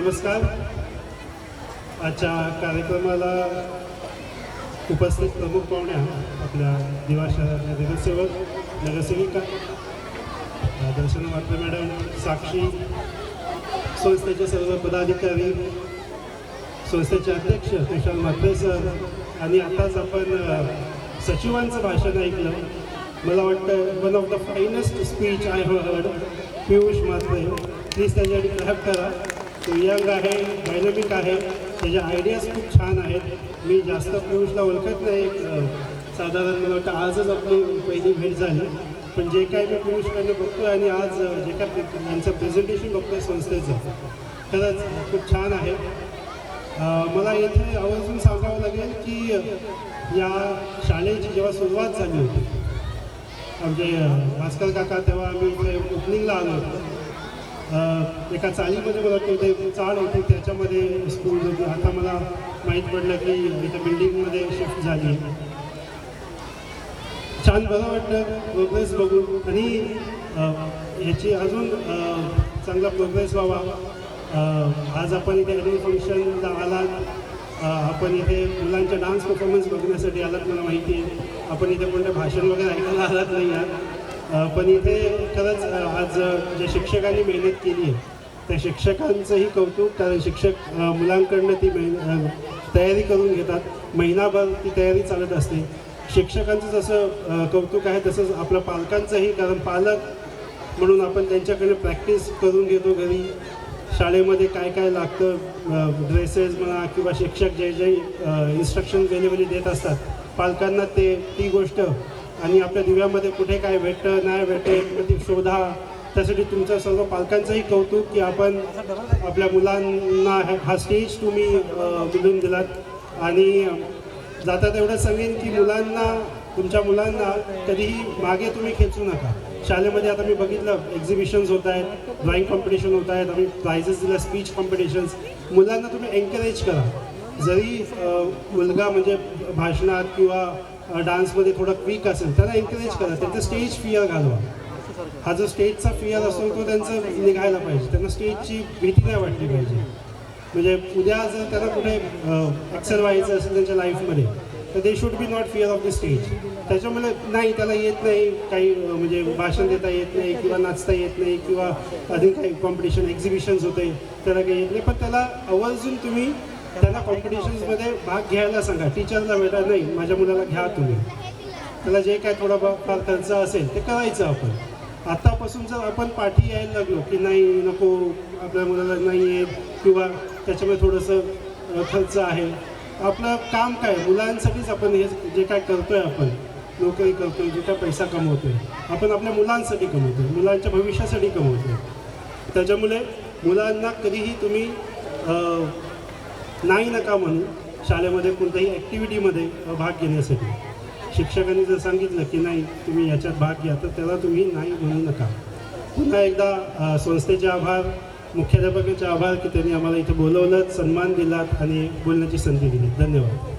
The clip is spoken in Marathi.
नमस्कार. आजच्या कार्यक्रमाला उपस्थित प्रमुख पाहुण्या आपल्या दिवा शहरातल्या नगरसेवक नगरसेविका दर्शना म्हात्रे मॅडम, साक्षी, संस्थेचे सर्व पदाधिकारी, संस्थेचे अध्यक्ष तुषार म्हात्रे सर, आणि आताच आपण सचिवांचं भाषण ऐकलं. मला वाटतं one of the finest speech I have heard. Piyush Mhatre, please त्याच्यासाठी क्लॅप करा. तो यंग आहे, डायनॅमिक आहे, त्याच्या आयडियाज खूप छान आहेत. मी जास्त पियुषला ओळखत नाही, साधारण मला वाटतं आजच आपली पहिली भेट झाली, पण जे काय मी पियुषकडनं बघतो आणि आज जे काय यांचं प्रेझेंटेशन बघतोय संस्थेचं, खरंच खूप छान आहे. मला येथे आवर्जून सांगावं लागेल की या शाळेची जेव्हा सुरुवात झाली होती, आमचे भास्कर काका, तेव्हा आम्ही इथे ओपनिंगला आलो होतो. एका चाळीमध्ये मला वाटतं ते चाळ होती, त्याच्यामध्ये स्कूल होती. आता मला माहीत पडलं की इथं बिल्डिंगमध्ये शिफ्ट झाली. छान बरं वाटतं प्रोग्रेस बघून, आणि ह्याची अजून चांगला प्रोग्रेस व्हावा. आज आपण इथे ॲन्युअल फंक्शनला आलात, आपण इथे मुलांच्या डान्स परफॉर्मन्स बघण्यासाठी आलात, मला माहिती आहे. आपण इथे कोणतं भाषण वगैरे ऐकायला आलात नाही आहात, पण इथे खरंच आज ज्या शिक्षकांनी मेहनत केली आहे त्या शिक्षकांचंही कौतुक. कारण शिक्षक मुलांकडनं ती तयारी करून घेतात, महिनाभर ती तयारी चालत असते. शिक्षकांचं जसं कौतुक आहे तसंच आपल्या पालकांचंही, कारण पालक म्हणून आपण त्यांच्याकडे प्रॅक्टिस करून घेतो घरी. शाळेमध्ये काय काय लागतं, ड्रेसेस म्हणा किंवा शिक्षक जे जे इन्स्ट्रक्शन वेळोवेळी देत असतात पालकांना, ती गोष्ट आणि आपल्या दिव्यामध्ये कुठे काय भेटतं नाही भेटतं ती शोधा. त्यासाठी तुमचं सर्व पालकांचंही कौतुक की आपण आपल्या मुलांना हा स्टेज तुम्ही मिळवून दिलात. आणि जाता एवढं सांगेन की तुमच्या मुलांना कधीही मागे तुम्ही खेचू नका. शाळेमध्ये आता मी बघितलं एक्झिबिशन्स होत आहेत, ड्रॉइंग कॉम्पिटिशन होत आहेत, आम्ही प्रायझेस दिल्या, स्पीच कॉम्पिटिशन्स. मुलांना तुम्ही एन्करेज करा. जरी मुलगा म्हणजे भाषणात किंवा डान्समध्ये थोडा क्विक असेल, त्याला एन्करेज करा. त्यांचं स्टेज फिअर घालवा. हा जो स्टेजचा फिअर असतो तो त्यांचं निघायला पाहिजे. त्यांना स्टेजची भीती नाही वाटली पाहिजे. म्हणजे उद्या जर त्यांना कुठे एक्सेल व्हायचं असेल त्यांच्या लाईफमध्ये, तर they should be not fear of the stage. त्याच्यामुळे नाही त्याला येत नाही काही, म्हणजे भाषण देता येत नाही किंवा नाचता येत नाही किंवा अधिक काही कॉम्पिटिशन एक्झिबिशन्स होते त्याला काही येत नाही, पण त्याला आवर्जून तुम्ही त्यांना कॉम्पिटिशन्समध्ये भाग घ्यायला सांगा. टीचरला भेटा, नाही माझ्या मुलाला घ्या तुम्ही. त्याला जे काय थोडाफार खर्च असेल ते करायचं आपण. आत्तापासून जर आपण पाठी यायला लागलो की नाही नको आपल्या मुलाला नाही येत किंवा त्याच्यामुळे थोडंसं खर्च आहे, आपलं काम काय, मुलांसाठीच आपण हे जे काय करतोय, आपण नोकरी करतोय, जे काय पैसा कमवतोय, आपण आपल्या मुलांसाठी कमवतोय, मुलांच्या भविष्यासाठी कमवतोय. त्याच्यामुळे मुलांना कधीही तुम्ही नाही नका म्हणून शाळेमध्ये कोणत्याही ॲक्टिव्हिटीमध्ये भाग घेण्यासाठी. शिक्षकांनी जर सांगितलं की नाही तुम्ही याच्यात भाग घ्या, तर त्याला तुम्ही नाही म्हणू नका. पुन्हा एकदा संस्थेचे आभार, मुख्याध्यापकांचे आभार की त्यांनी आम्हाला इथे बोलवलं, सन्मान दिलात आणि बोलण्याची संधी दिली. धन्यवाद.